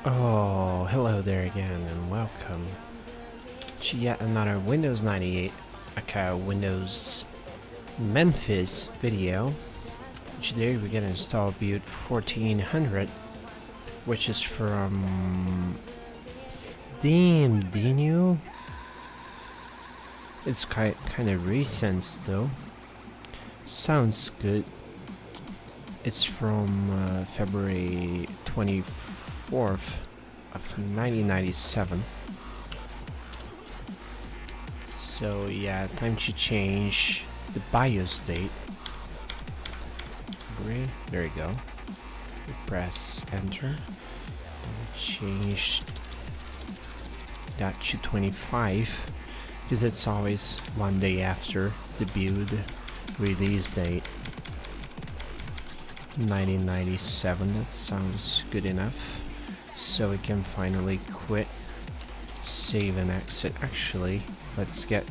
Oh, hello there again and welcome to yet another Windows 98 aka Windows Memphis video. Today we're gonna install build 1400, which is from Dino. It's kind of recent still. Sounds good. It's from February 24th of 1997. So yeah, time to change the BIOS date. There you go. We press enter and change that to 25 because it's always one day after the build release date. 1997, that sounds good enough. So we can finally quit, save and exit. Actually, let's get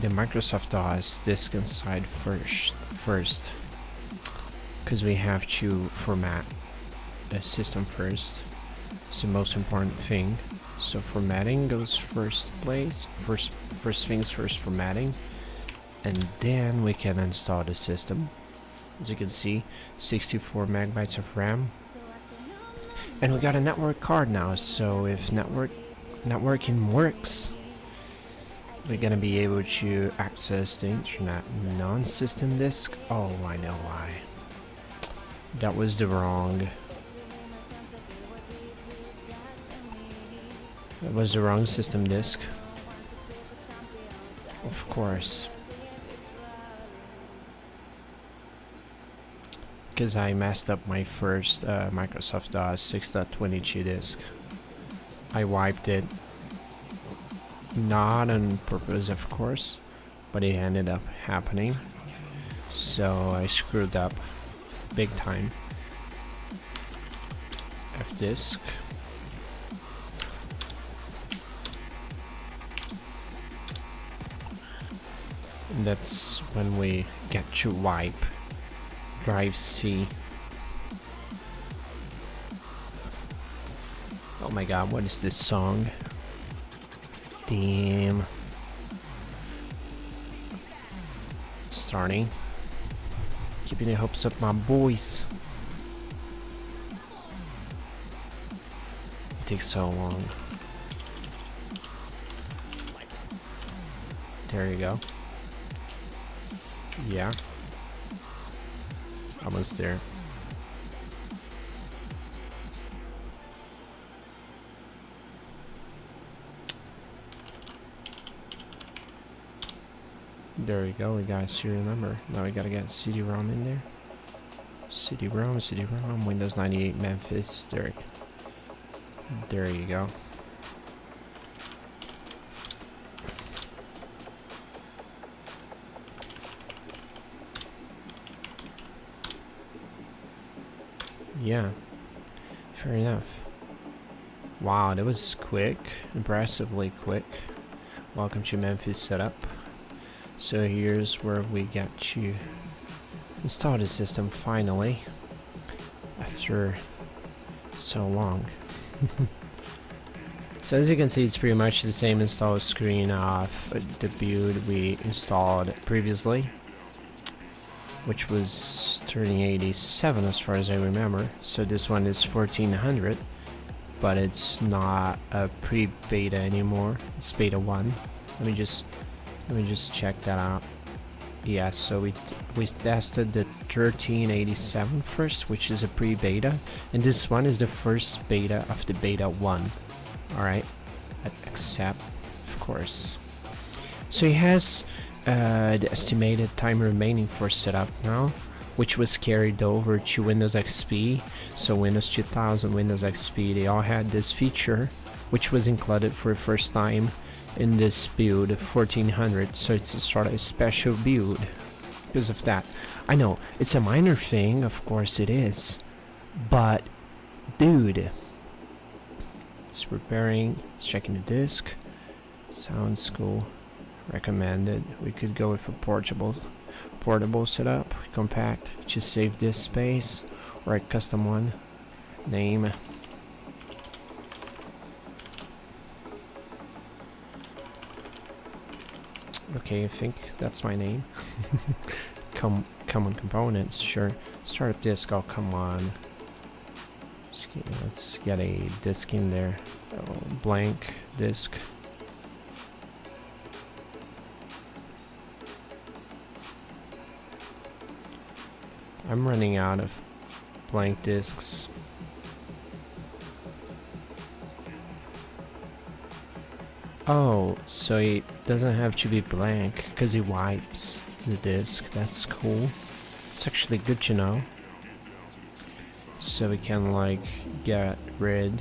the Microsoft OS disk inside first, because we have to format the system first. It's the most important thing. So formatting goes first place. First things first, formatting, and then we can install the system. As you can see, 64 megabytes of RAM, and we got a network card now. So if networking works, we're gonna be able to access the internet. Non-system disk. Oh, I know why. That was the wrong. That was the wrong system disk. Of course. Because I messed up my first Microsoft OS 6.22 disk. I wiped it. Not on purpose, of course, but it ended up happening. So I screwed up big time. F disk. And that's when we get to wipe drive C. Oh my god, what is this song? Damn. Starting. Keeping the hopes up, my boys. It takes so long. There you go. Yeah. Almost there. There we go, we got a serial number. Now we gotta get CD-ROM in there. CD-ROM, Windows 98 Memphis. There you go. Yeah, fair enough. Wow, that was quick, impressively quick. Welcome to Memphis setup. So here's where we get to install the system finally, after so long. So as you can see, it's pretty much the same install screen of the build we installed previously, which was turning 87 as far as I remember. So this one is 1400, but it's not a pre-beta anymore. It's beta 1. Let me just check that out. Yeah, so we tested the 1387 first, which is a pre-beta, and this one is the first beta of the beta 1. Alright, accept, of course. So it has the estimated time remaining for setup now, which was carried over to Windows XP. So Windows 2000, Windows XP, they all had this feature, which was included for the first time in this build 1400. So it's a sort of special build because of that. I know it's a minor thing, of course it is, but dude, it's preparing, it's checking the disk. Sounds cool. Recommended. We could go with a portable setup, compact, just save this space, or a custom one. Name. Okay, I think that's my name. Common components, sure. Startup disk, oh come on. Let's get a disk in there. Oh, blank disk. I'm running out of blank disks. Oh, so it doesn't have to be blank because it wipes the disk. That's cool. It's actually good to know. So we can like get rid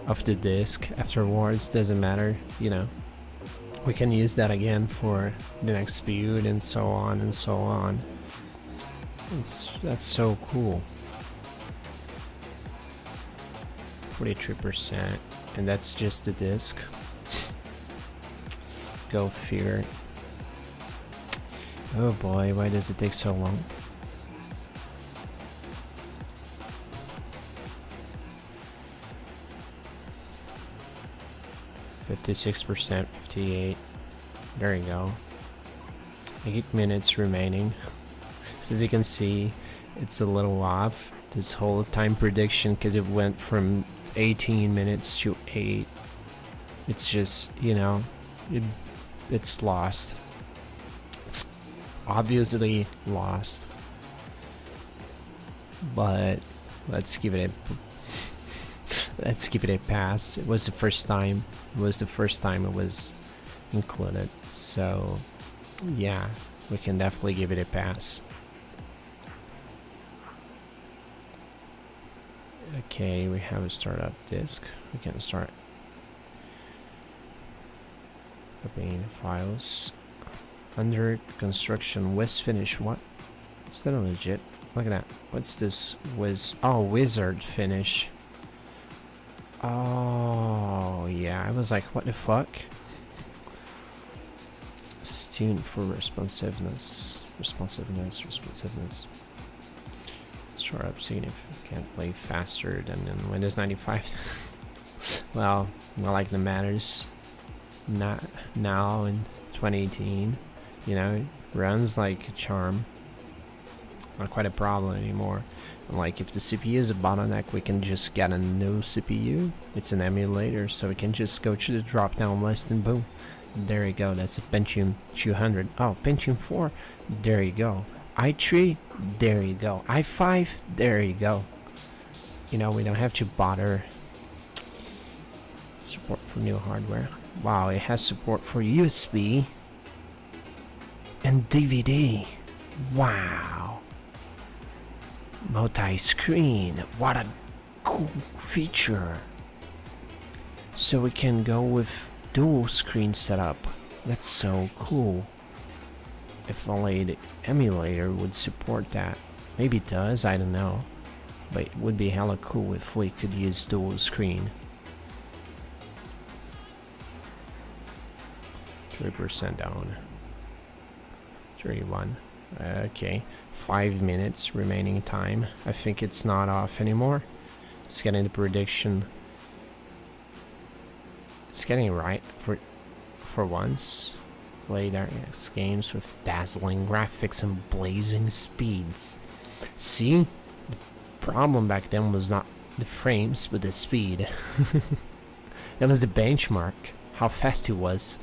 of the disk afterwards. Doesn't matter, you know. We can use that again for the next build and so on and so on. That's so cool. 43%, and that's just the disk. Go figure. Oh boy, why does it take so long? %, 58. There you go. 8 minutes remaining. So as you can see, it's a little off this whole time prediction because it went from 18 minutes to 8. It's just, you know, it's lost. It's obviously lost. But let's give it a pass. It was the first time. It was included. So yeah, we can definitely give it a pass. Okay, we have a startup disk. We can start opening the files. Under construction, West Finish. What? Is that legit? Look at that. What's this? Oh, Wizard Finish. Oh, yeah. I was like, what the fuck? Tuned for responsiveness. Startup, seeing if it can play faster than in Windows 95. Well, not like the matters. Not now in 2018. You know, it runs like a charm. Not quite a problem anymore. Like if the CPU is a bottleneck, we can just get a new CPU. It's an emulator, so we can just go to the drop down list and boom. There you go. That's a Pentium 200. Oh, Pentium 4. There you go. i3. There you go. i5. There you go. You know, we don't have to bother. Support for new hardware. Wow, it has support for USB and DVD. Wow. Multi-screen. What a cool feature. So we can go with dual screen setup. That's so cool. If only the emulator would support that. Maybe it does, I don't know. But it would be hella cool if we could use dual screen. 3% down. 31. Okay. 5 minutes remaining time. I think it's not off anymore. It's getting the prediction. It's getting it right for once. Played RX games with dazzling graphics and blazing speeds. See? The problem back then was not the frames, but the speed. That was the benchmark. How fast it was.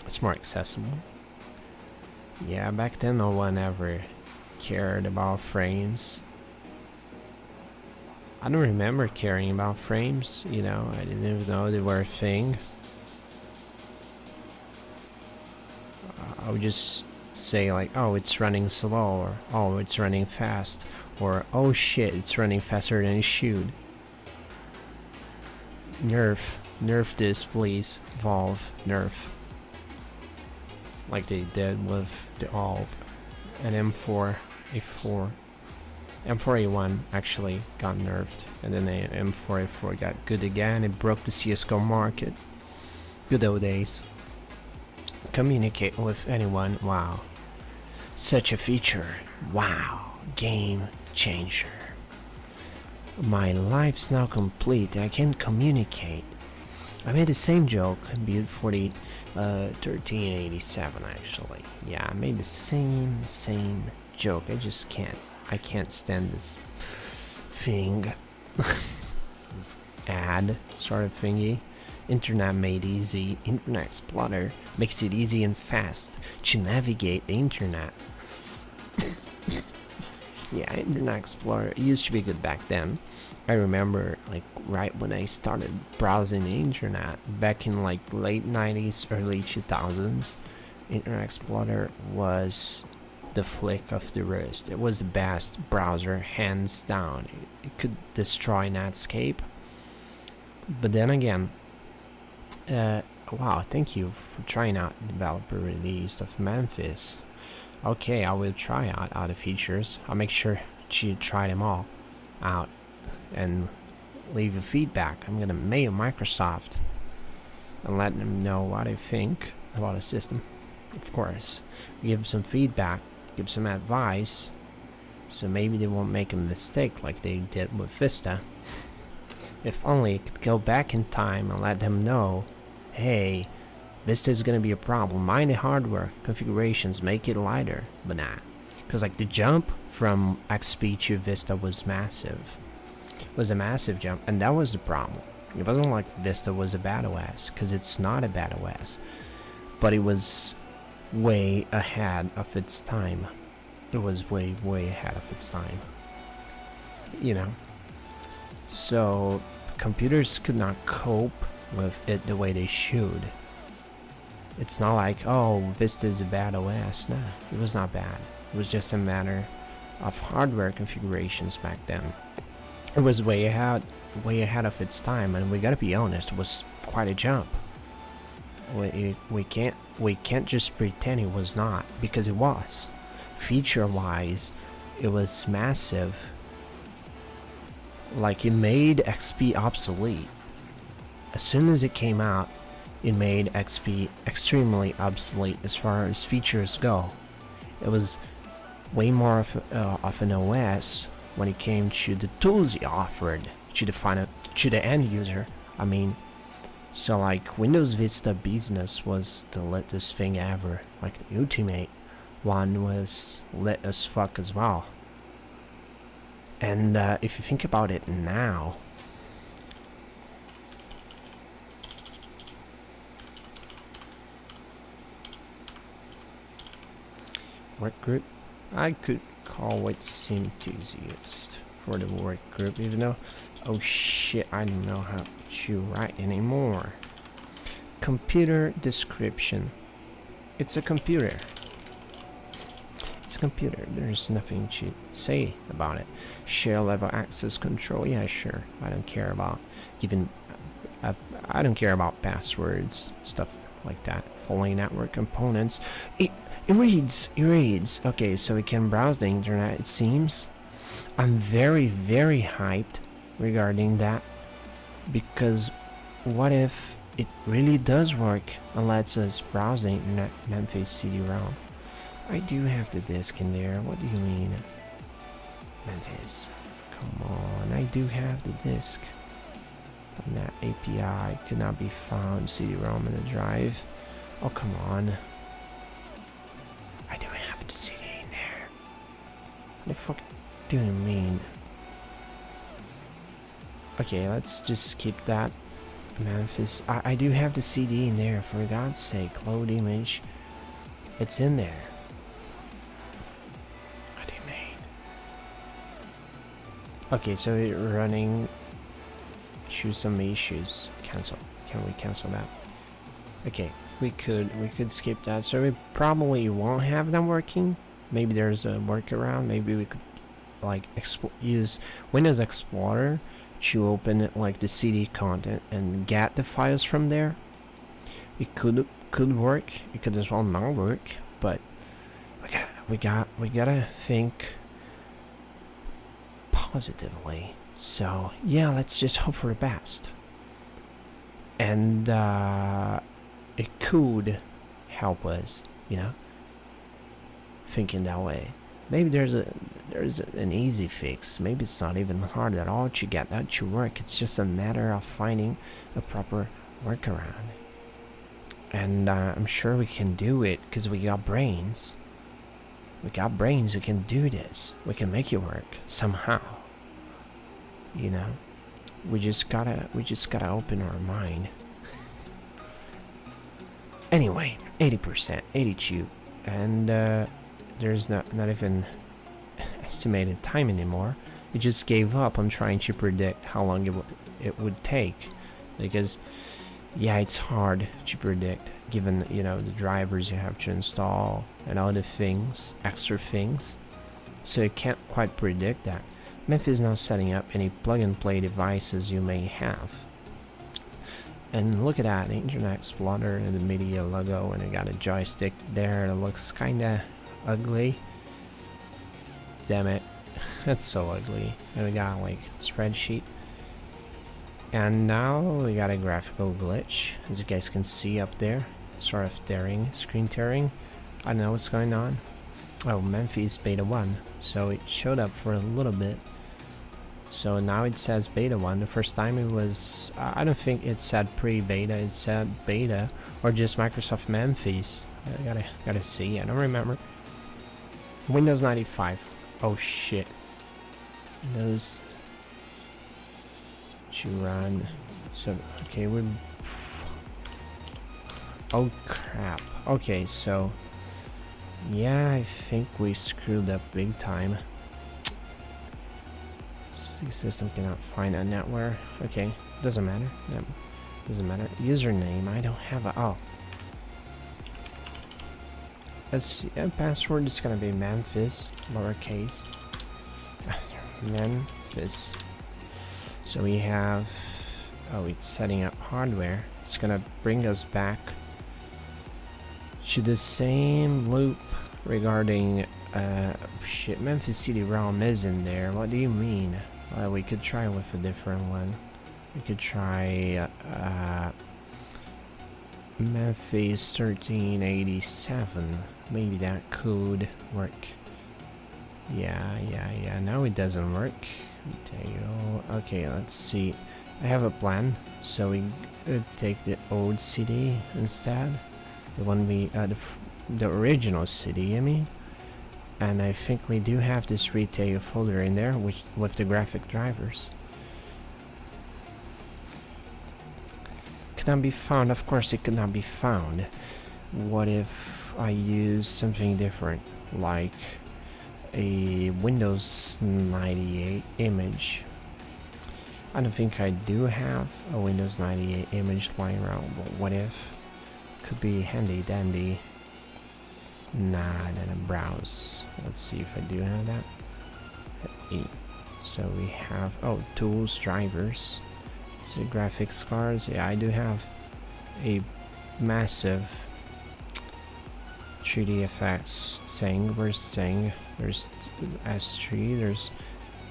It's more accessible. Yeah, back then no one ever cared about frames. I don't remember caring about frames, you know, I didn't even know they were a thing. I would just say like, oh, it's running slow, or oh, it's running fast, or oh shit, it's running faster than it should. Nerf this please, Valve, nerf. Like they did with the ALP and M4A4. M4A1 actually got nerfed, and then the M4A4 got good again. It broke the CSGO market. Good old days. Communicate with anyone. Wow. Such a feature. Wow. Game changer. My life's now complete. I can communicate. I made the same joke in build 1387 actually. Yeah, I made the same joke. I can't stand this thing. This ad sort of thingy. Internet made easy. Internet Explorer makes it easy and fast to navigate the internet. Yeah, Internet Explorer used to be good back then. I remember, like, right when I started browsing the internet back in like late 90s, early 2000s, Internet Explorer was the flick of the wrist. It was the best browser, hands down. It could destroy Netscape. But then again, wow, thank you for trying out the developer release of Memphis. Okay, I will try out the features. I'll make sure to try them all out and leave a feedback. I'm gonna mail Microsoft and let them know what I think about the system. Of course, give some feedback, give some advice, so maybe they won't make a mistake like they did with Vista. If only I could go back in time and let them know, hey, Vista is gonna be a problem. Mind the hardware configurations, make it lighter. But nah, because like the jump from XP to Vista was massive. It was a massive jump, and that was the problem. It wasn't like Vista was a bad OS, because it's not a bad OS, but it was way ahead of its time. It was way ahead of its time. You know. So computers could not cope with it the way they should. It's not like, oh, Vista is a bad OS. Nah, it was not bad. It was just a matter of hardware configurations back then. It was way ahead of its time, and we gotta be honest, it was quite a jump. We can't just pretend it was not, because it was. Feature-wise, it was massive. Like, it made XP obsolete. As soon as it came out, it made XP extremely obsolete as far as features go. It was way more of an OS when it came to the tools it offered to the end user. I mean, so like Windows Vista Business was the latest thing ever. Like the Ultimate one was lit as fuck as well. And if you think about it now, work group, I could call it Synthusiast for the work group, even though, oh shit, I don't know how to write anymore. Computer description. It's a computer. It's a computer. There's nothing to say about it. Share level access control. Yeah, sure. I don't care about giving. I don't care about passwords, stuff like that. Following network components. It reads. Okay, so we can browse the internet, it seems. I'm very hyped regarding that, because what if it really does work and lets us browse the internet? Memphis CD-ROM. I do have the disk in there. What do you mean? Memphis. Come on, I do have the disk. From that API could not be found. CD-ROM in the drive. Oh, come on. I do have the CD in there. What the fuck do you mean? Okay, let's just skip that. Memphis. I do have the CD in there, for God's sake. Load image. It's in there. What do you mean? Okay, so it's running. Choose some issues. Cancel. Can we cancel that? Okay, we could skip that. So we probably won't have them working. Maybe there's a workaround. Maybe we could like use Windows Explorer to open it, like the CD content, and get the files from there. It could work. It could as well not work. But we gotta think positively. So yeah, let's just hope for the best. And it could help us, you know, thinking that way. Maybe there's an easy fix. Maybe it's not even hard at all to get that to work. It's just a matter of finding a proper workaround. And I'm sure we can do it because we got brains. We got brains, we can do this. We can make it work somehow. You know? We just gotta open our mind. Anyway, 80%, 82. And there's not even estimated time anymore. It just gave up on trying to predict how long it would take, because yeah, it's hard to predict given, you know, the drivers you have to install and other things, extra things, so you can't quite predict that. Memphis is now setting up any plug-and-play devices you may have. And look at that, the Internet Explorer and the media logo, and I got a joystick there that looks kinda ugly. Damn it, that's so ugly. And we got like spreadsheet. And now we got a graphical glitch, as you guys can see up there. Sort of screen tearing. I don't know what's going on. Oh, Memphis beta 1. So it showed up for a little bit. So now it says beta 1. The first time it was, I don't think it said pre-beta, it said beta, or just Microsoft Memphis. I gotta see, I don't remember. Windows 95. Oh shit. Windows to run. So, okay, we're... Oh crap. Okay, so... yeah, I think we screwed up big time. System cannot find a netware. Okay, doesn't matter. Yep. Doesn't matter. Username, I don't have a... oh. Let's see. Password is gonna be Memphis, lowercase. Memphis. So we have... oh, it's setting up hardware. It's gonna bring us back to the same loop regarding... shit, Memphis CD-ROM is in there. What do you mean? Well, we could try with a different one. We could try Memphis 1387. Maybe that could work. Yeah. Now it doesn't work. Okay, let's see. I have a plan. So we could take the old CD instead. The one we the original CD, I mean. And I think we do have this retail folder in there with the graphic drivers. Cannot be found. Of course it could not be found. What if I use something different, like a Windows 98 image? I don't think I do have a Windows 98 image lying around, but what if? Could be handy dandy. Nah, then a browse. Let's see if I do have that. E. So we have, oh, tools, drivers. So graphics cards. Yeah, I do have a massive 3D effects thing. Where's thing? There's S3. There's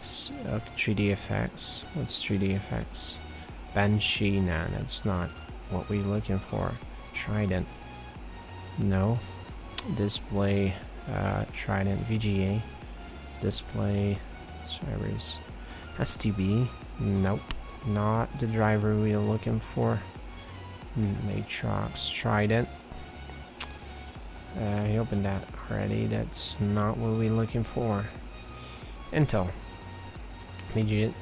3D effects. What's 3D effects? Banshee. Nah, that's not what we're looking for. Trident. No. Display, Trident, VGA, display, drivers, STB, nope, not the driver we are looking for. Matrox, Trident, I opened that already, that's not what we're looking for. Intel, VGA,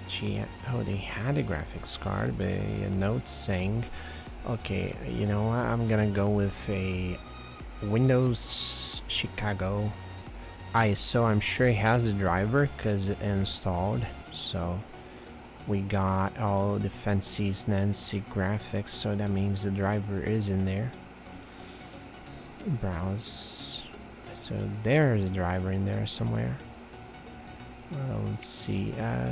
oh, they had a graphics card, but a note saying, okay, you know what, I'm gonna go with a Windows Chicago ISO. I'm sure it has the driver because it installed. So we got all the fancy Nancy graphics, so that means the driver is in there. Browse. So there's a driver in there somewhere. Well, let's see. I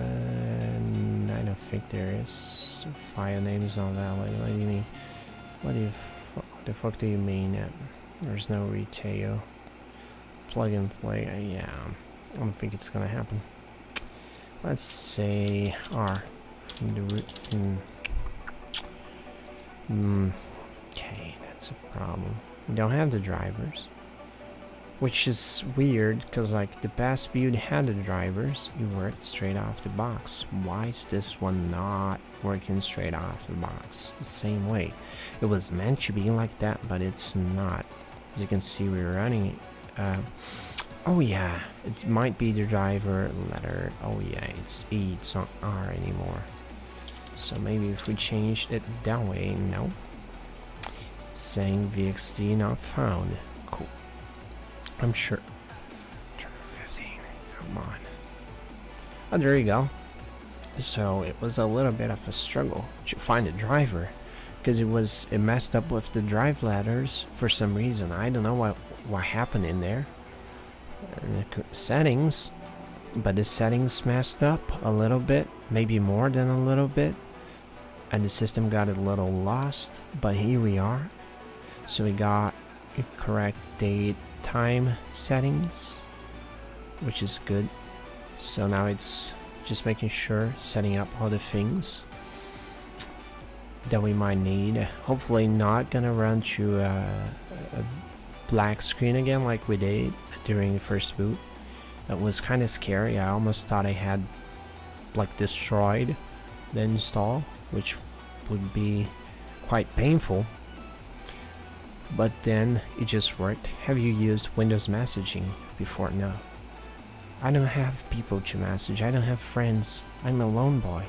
don't think there is. File name is not valid. What do you mean? What the fuck do you mean? There's no retail. Plug and play. Yeah, I don't think it's gonna happen. Let's say R. From the root. Okay, that's a problem. We don't have the drivers. Which is weird, because like the past build had the drivers, it worked straight off the box. Why is this one not working straight off the box the same way? It was meant to be like that, but it's not. As you can see, we're running it. Oh yeah, it might be the driver letter. Oh yeah, it's E, it's not R anymore. So maybe if we changed it that way, no. Saying VXT not found. Cool. I'm sure. 15. Come on. Oh, there you go. So it was a little bit of a struggle to find a driver, because it messed up with the drive ladders for some reason. I don't know what happened in there. Settings, but the settings messed up a little bit, maybe more than a little bit, and the system got a little lost. But here we are. So we got correct date time settings, which is good. So now it's just making sure, setting up all the things that we might need. Hopefully not gonna run to a black screen again like we did during the first boot. That was kind of scary. I almost thought I had like destroyed the install, which would be quite painful. But then it just worked. Have you used Windows messaging before? No. I don't have people to message. I don't have friends. I'm a lone boy.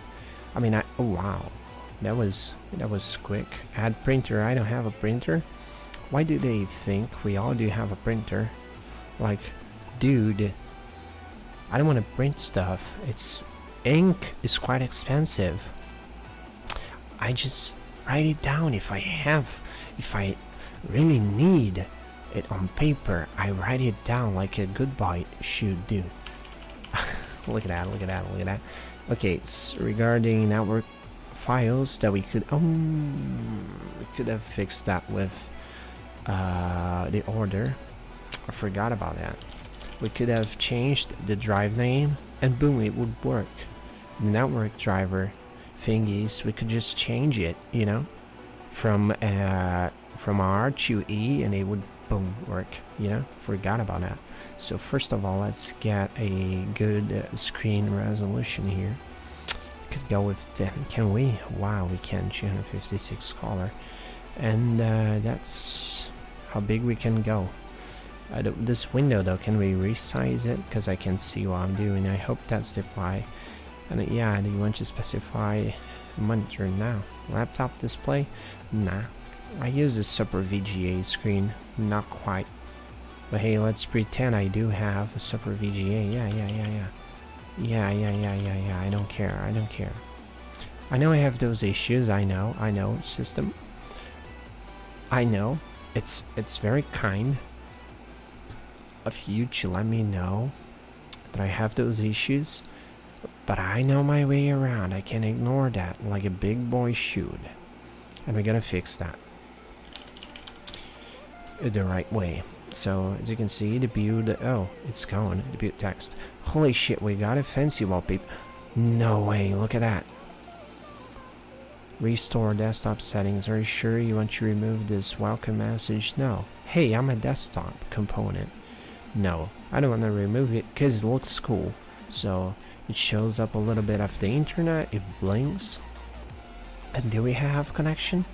I mean, oh wow, that was quick. Add printer. I don't have a printer. Why do they think we all do have a printer? Like, dude, I don't want to print stuff. Ink is quite expensive. I just write it down if I really need it on paper. I write it down like a good boy should do. Look at that, look at that, look at that. Okay, it's regarding network files that we could have fixed that with the order. I forgot about that. We could have changed the drive name and boom, it would work. The network driver thingies, we could just change it, you know, from R to E, and it would boom work, you know. Forgot about that. So first of all, let's get a good screen resolution here. Could go with 10. Can we? Wow, we can. 256 color, and that's how big we can go. This window though, can we resize it? Because I can see what I'm doing. I hope that's the apply. And yeah, do you want to specify monitor now? Laptop display? Nah. I use a Super VGA screen. Not quite. But hey, let's pretend I do have a Super VGA. Yeah. I don't care. I know I have those issues. I know, system. I know. It's very kind of you to let me know that I have those issues, but I know my way around. I can ignore that like a big boy should, and we're gonna fix that the right way. So as you can see, the build, oh, it's going, the build text. Holy shit, we got a fancy wallpaper. No way, look at that. Restore desktop settings. Are you sure you want to remove this welcome message? No. Hey, I'm a desktop component. No, I don't want to remove it because it looks cool. So it shows up a little bit of the internet, it blinks. And do we have connection?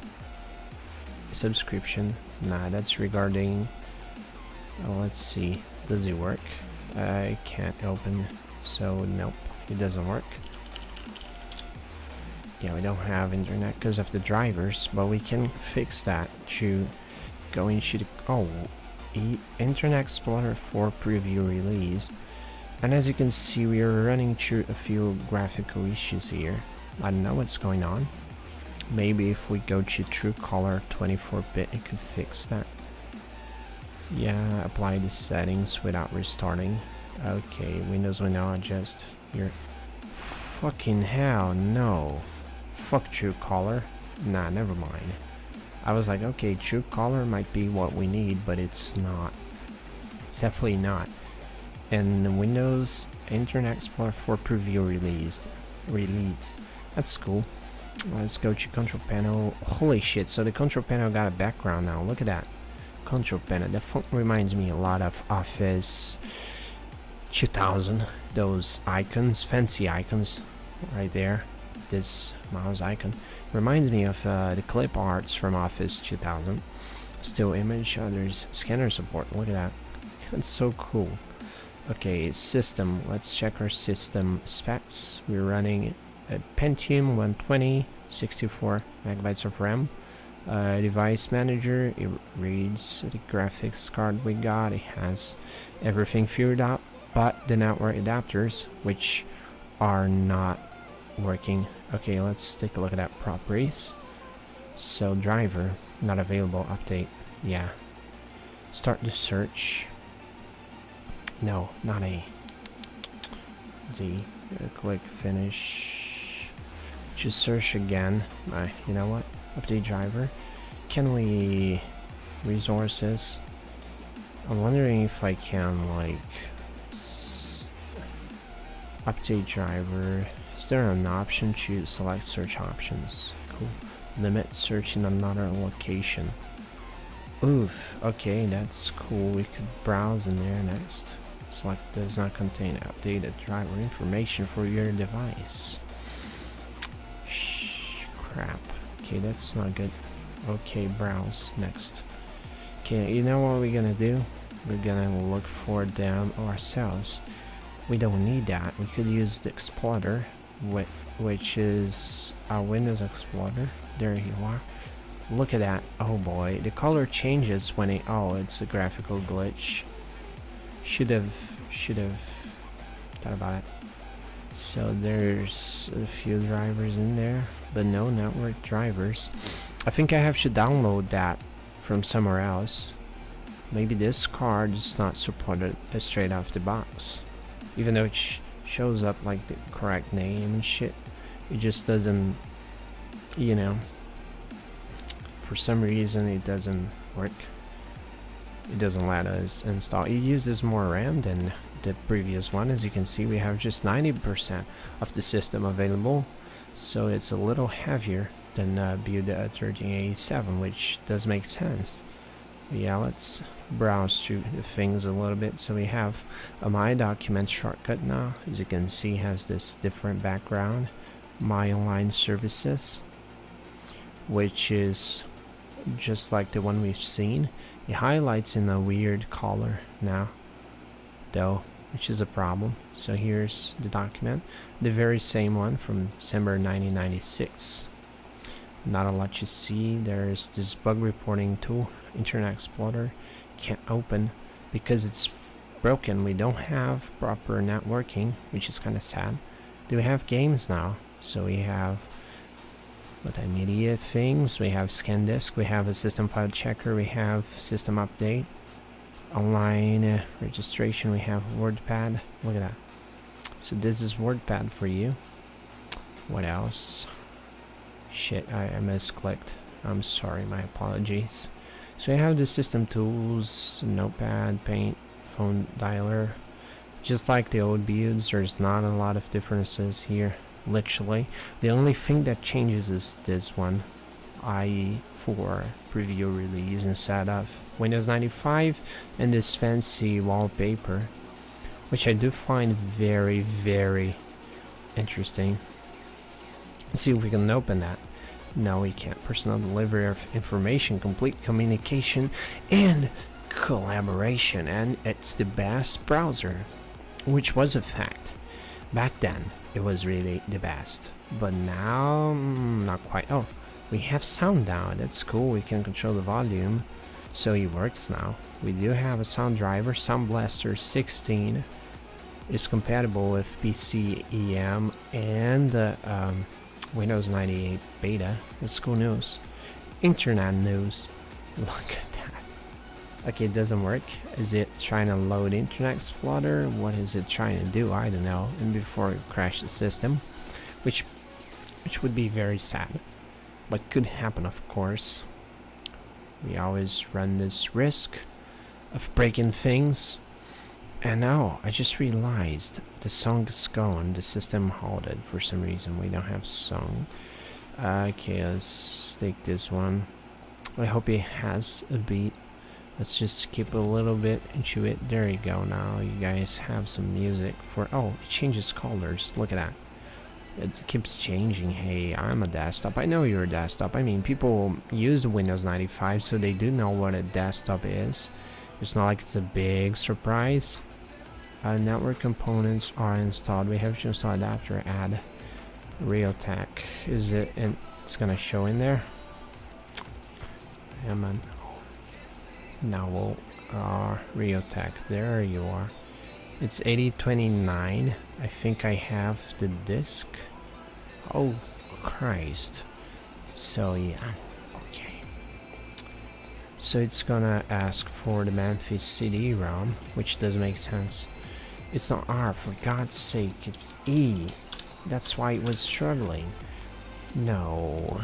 Subscription? Nah, that's regarding, let's see, does it work? I can't open, so nope, it doesn't work. Yeah, we don't have internet because of the drivers, but we can fix that to go into the, oh, Internet Explorer 4 preview released. And as you can see, we are running through a few graphical issues here. I don't know what's going on. Maybe if we go to TrueColor 24-bit, it could fix that. Yeah, apply the settings without restarting. Okay, Windows will now adjust your... Fucking hell, no. Fuck TrueColor. Nah, never mind. I was like, okay, TrueColor might be what we need, but it's not. It's definitely not. And the Windows Internet Explorer 4 preview release. That's cool. Let's go to control panel. Holy shit, so the control panel got a background now. Look at that. control panel. The font reminds me a lot of Office 2000. Those icons, fancy icons, right there. This mouse icon reminds me of the clip arts from Office 2000. Still image. Oh, there's scanner support. Look at that. That's so cool. Okay, system. Let's check our system specs. We're running a Pentium 120, 64 megabytes of RAM. Device manager, it reads the graphics card we got. It has everything figured out but the network adapters, which are not working. Okay, let's take a look at that properties. So driver not available, update. Yeah, start the search. No, not A. D. Click finish. Just search again. You know what? Update driver. Can we resources? I'm wondering if I can like update driver. Is there an option? Choose select search options. Cool. Limit search in another location. Oof. Okay, that's cool. We could browse in there next. Select does not contain updated driver information for your device. Crap. Okay, that's not good. Okay, browse next. Okay, you know what we're gonna do? We're gonna look for them ourselves. We don't need that. We could use the Explorer, which is our Windows Explorer. There you are. Look at that. Oh boy, the color changes when it. Oh, it's a graphical glitch. Should have thought about it. So there's a few drivers in there, but no network drivers. I think I have to download that from somewhere else. Maybe this card is not supported straight off the box, even though it shows up like the correct name and shit. It just doesn't, you know, for some reason it doesn't work. It doesn't let us install. It uses more RAM than the previous one. As you can see, we have just 90% of the system available, so it's a little heavier than build 1387, which does make sense. But yeah, let's browse through the things a little bit. So we have a My Documents shortcut now. As you can see, has this different background. My Online Services, which is just like the one we've seen. It highlights in a weird color now, though, which is a problem. So here's the document, the very same one from December 1996. Not a lot to see. There's this bug reporting tool, Internet Explorer, can't open because it's broken. We don't have proper networking, which is kind of sad. Do we have games now? So we have multimedia things, we have scan disk, we have a system file checker, we have system update, online registration, we have WordPad. Look at that. So this is WordPad for you. What else? Shit, I misclicked. I'm sorry, my apologies. So we have the system tools, notepad, paint, phone dialer. Just like the old builds, there's not a lot of differences here. Literally, the only thing that changes is this one, i.e. for preview release instead of Windows 95, and this fancy wallpaper, which I do find very, very interesting. Let's see if we can open that. No, we can't. Personal delivery of information, complete communication, and collaboration, and it's the best browser, which was a fact. Back then, it was really the best, but now, not quite. Oh, we have sound now. That's cool. We can control the volume, so it works now. We do have a sound driver. Sound Blaster 16 is compatible with PC EM and Windows 98 beta. That's cool news. Internet news. Look at that. Okay, it doesn't work. Is it trying to load Internet Explorer? What is it trying to do? I don't know. And before it crashed the system, which would be very sad, but could happen, of course. We always run this risk of breaking things. And now I just realized the song is gone. The system halted for some reason. We don't have song. Okay, let's take this one. I hope it has a beat. Let's just skip a little bit into it. There you go. Now you guys have some music for... Oh, it changes colors. Look at that. It keeps changing. Hey, I'm a desktop. I know you're a desktop. I mean, people use Windows 95, so they do know what a desktop is. It's not like it's a big surprise. Network components are installed. We have to install adapter, add Realtek. Is it? And it's gonna show in there. Yeah, man. Now we'll Realtek. There you are. It's 8029. I think I have the disk. Oh Christ. So yeah. Okay. So it's gonna ask for the Memphis CD-ROM, which doesn't make sense. It's not R, for God's sake, it's E. That's why it was struggling. No.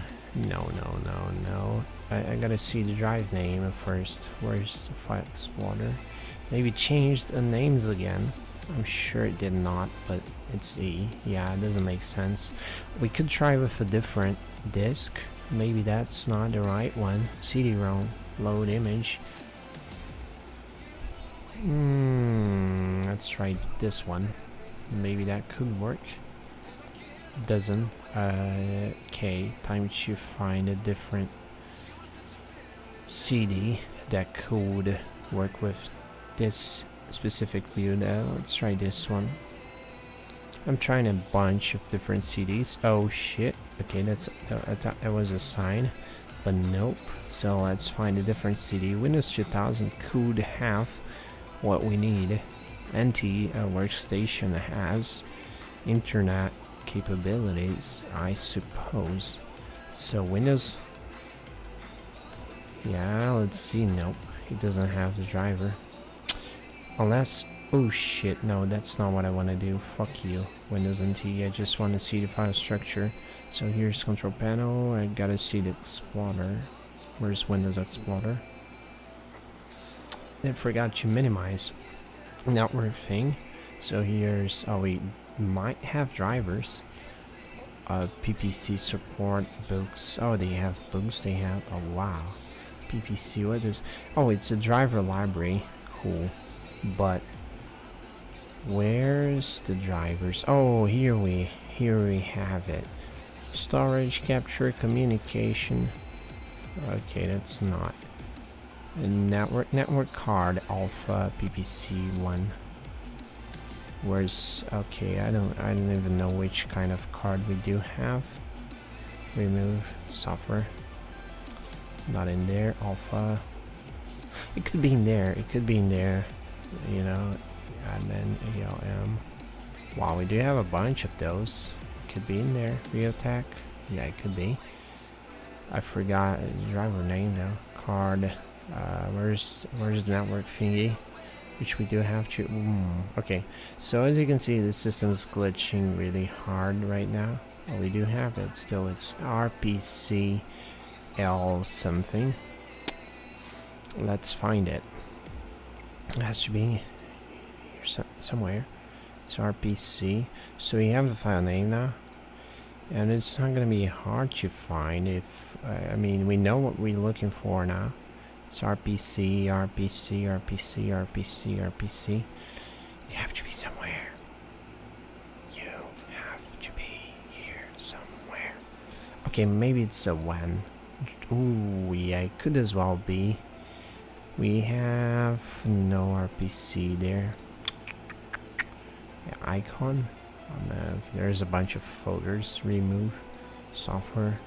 I gotta see the drive name first. Where's the file explorer? Maybe changed the names again. I'm sure it did not, but it's E. Yeah, it doesn't make sense. We could try with a different disk. Maybe that's not the right one. CD-ROM, load image. Let's try this one. Maybe that could work. Doesn't. Okay, time to find a different CD that could work with this specific build. Let's try this one. I'm trying a bunch of different CDs. Oh shit. Okay, that's I thought that was a sign, but nope. So let's find a different CD. Windows 2000 could have what we need. NT workstation has internet capabilities, I suppose. So Windows. Yeah, let's see. Nope, it doesn't have the driver. Unless, oh shit, no, that's not what I want to do. Fuck you, Windows NT. I just want to see the file structure. So here's control panel. I gotta see the Explorer. Where's Windows Explorer? I forgot to minimize network thing. So here's, oh, we might have drivers. PPC support books. Oh, they have books. They have, oh wow. PPC, what is, oh, it's a driver library. Cool. But where's the drivers? Oh, here we have it. Storage, capture, communication. Okay, that's not a network card alpha PPC one. Where's, okay, I don't even know which kind of card we do have. Remove software. Not in there. Alpha. It could be in there. It could be in there. You know, admin ALM. Wow, we do have a bunch of those. It could be in there. Realtek. Yeah, it could be. I forgot the driver name though. Card. Where's the network thingy? Which we do have to. Okay, so as you can see, the system is glitching really hard right now. Well, we do have it still. It's RPC L something. Let's find it. It has to be here somewhere. It's RPC. So we have the file name now, and it's not gonna be hard to find if I mean, we know what we're looking for now. It's RPC, RPC, RPC, RPC, RPC. You have to be somewhere. You have to be here somewhere. Okay, maybe it's a WAN. Ooh, yeah, it could as well be. We have no RPC there. Yeah, icon. There's a bunch of folders. Remove software.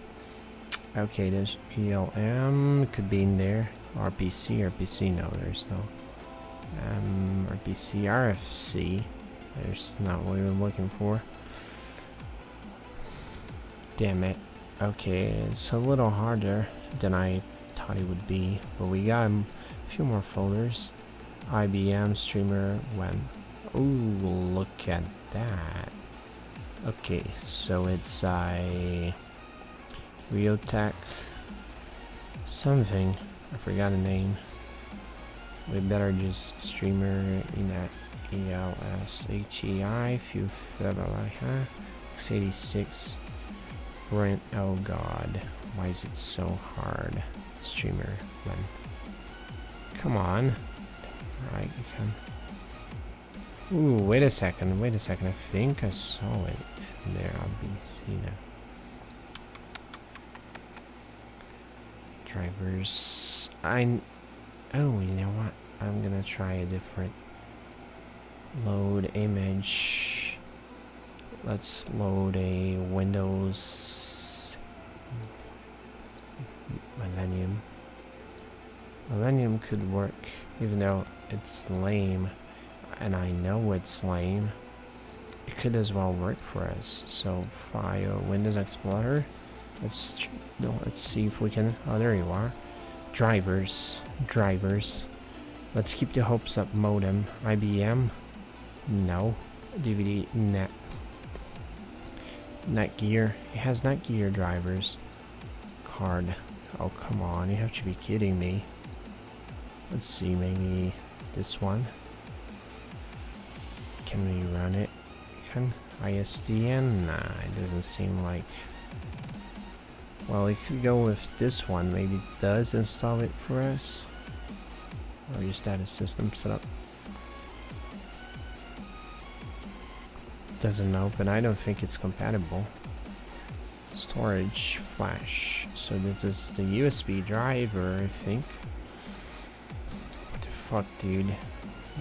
Okay, there's ELM. Could be in there. RPC, no, there's no. RPC, RFC. There's not what we were looking for. Damn it. Okay, it's a little harder than I thought it would be, but we got a few more folders. IBM streamer when. Ooh, look at that. Okay, so it's a Realtek something. I forgot the name. We better just streamer in that ELSHEI few x86 print. Oh god, why is it so hard? Streamer when. Come on. Right, you can. Ooh, wait a second. I think I saw it in there. RBC now. Drivers. Oh, you know what? I'm gonna try a different load image. Let's load a Windows Millennium. Millennium could work, even though it's lame, and I know it's lame. It could as well work for us. So file Windows Explorer. Let's see if we can. Oh, there you are. Drivers. Let's keep the hopes up. Modem. IBM. No. DVD. Netgear. It has Netgear drivers. Card. Oh, come on. You have to be kidding me. Let's see. Maybe this one. Can we run it? Can ISDN? Nah, it doesn't seem like. Well, we could go with this one. Maybe it does install it for us. Or your status system setup. Doesn't open. I don't think it's compatible. Storage, flash. So this is the USB driver, I think. What the fuck, dude?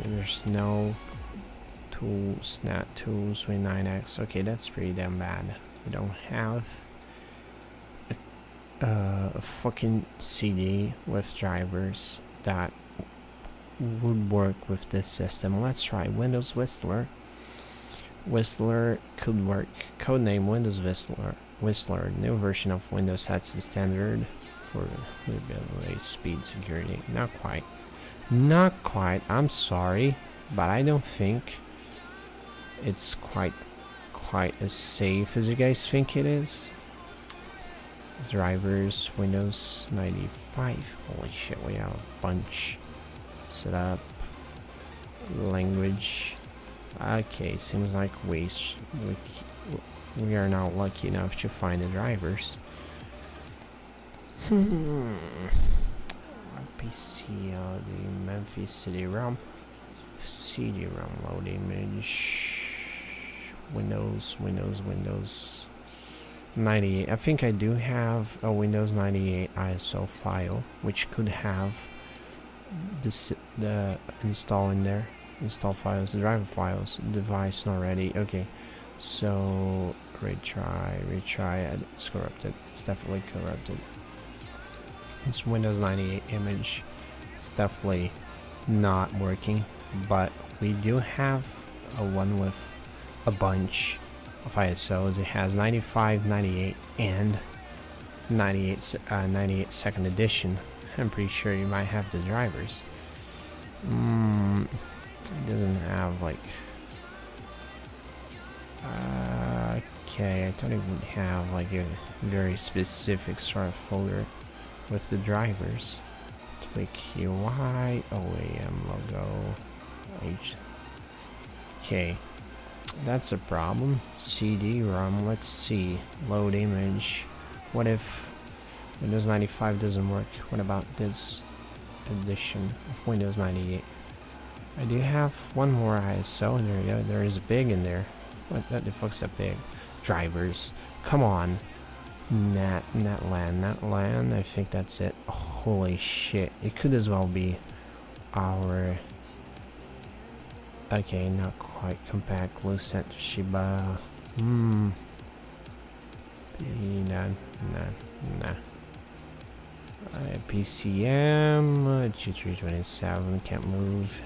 There's no tools, not tools with 9x. Okay, that's pretty damn bad. We don't have a fucking CD with drivers that would work with this system. Let's try Windows Whistler. Whistler could work. Codename Windows Whistler. New version of Windows sets the standard for reliability, speed, security. Not quite. I'm sorry, but I don't think it's quite as safe as you guys think it is. Drivers, Windows 95. Holy shit, we have a bunch. Setup, language. Okay, seems like we are not lucky enough to find the drivers. PC, the Memphis CD-ROM. CD-ROM load image. Windows 98. I think I do have a Windows 98 ISO file, which could have the install in there. Install files, the driver files, device not ready. Okay, so retry. It's corrupted. It's definitely corrupted. This Windows 98 image is definitely not working, but we do have a one with a bunch of ISOs. It has 95, 98, and 98 second edition. I'm pretty sure you might have the drivers. It doesn't have like. Okay, I thought it would have like a very specific sort of folder with the drivers. Click UI, OEM logo, H. Okay, that's a problem. CD-ROM. Let's see. Load image. What if Windows 95 doesn't work? What about this edition of Windows 98? I do have one more ISO, and there you go. There is a big in there. What the fuck's that big? Drivers. Come on. NetLAN. I think that's it. Holy shit. It could as well be our. Okay, not quite compact. Lucent Shiba. Nah. PCM G327 can't move.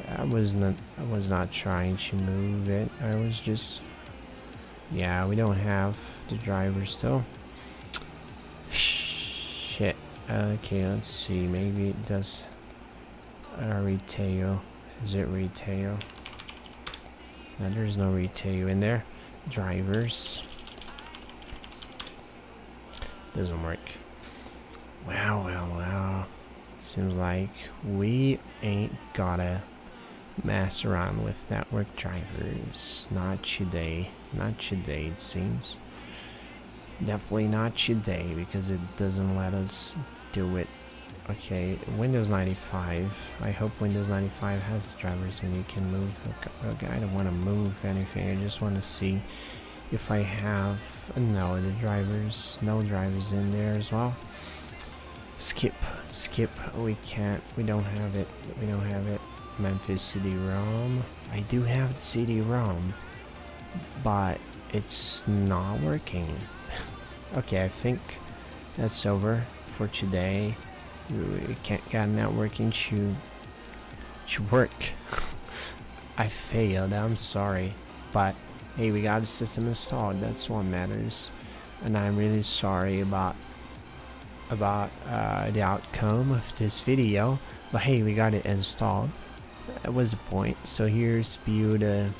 I was not trying to move it. I was just, yeah, we don't have the drivers, so shit. Okay, let's see. Maybe it does. Retail. Is it retail? No, there's no retail in there. Drivers. Doesn't work. Well. Seems like we ain't gotta mess around with network drivers. Not today. Not today, it seems. Definitely not today, because it doesn't let us do it Okay, Windows 95. I hope Windows 95 has drivers when you can move. Okay, I don't want to move anything. I just want to see if I have no drivers in there as well. Skip. We don't have it. Memphis CD-ROM. I do have the CD-ROM, but it's not working. Okay, I think that's over for today. We can't get networking to work. I failed, I'm sorry, but hey, we got the system installed. That's what matters, and I'm really sorry about the outcome of this video, but hey, we got it installed. That was the point. So here's build. You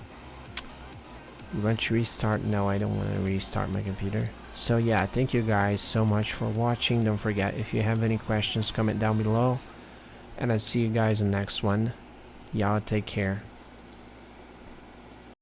want to restart? No, I don't want to restart my computer. So yeah, thank you guys so much for watching. Don't forget, if you have any questions, comment down below, and I'll see you guys in the next one. Y'all take care.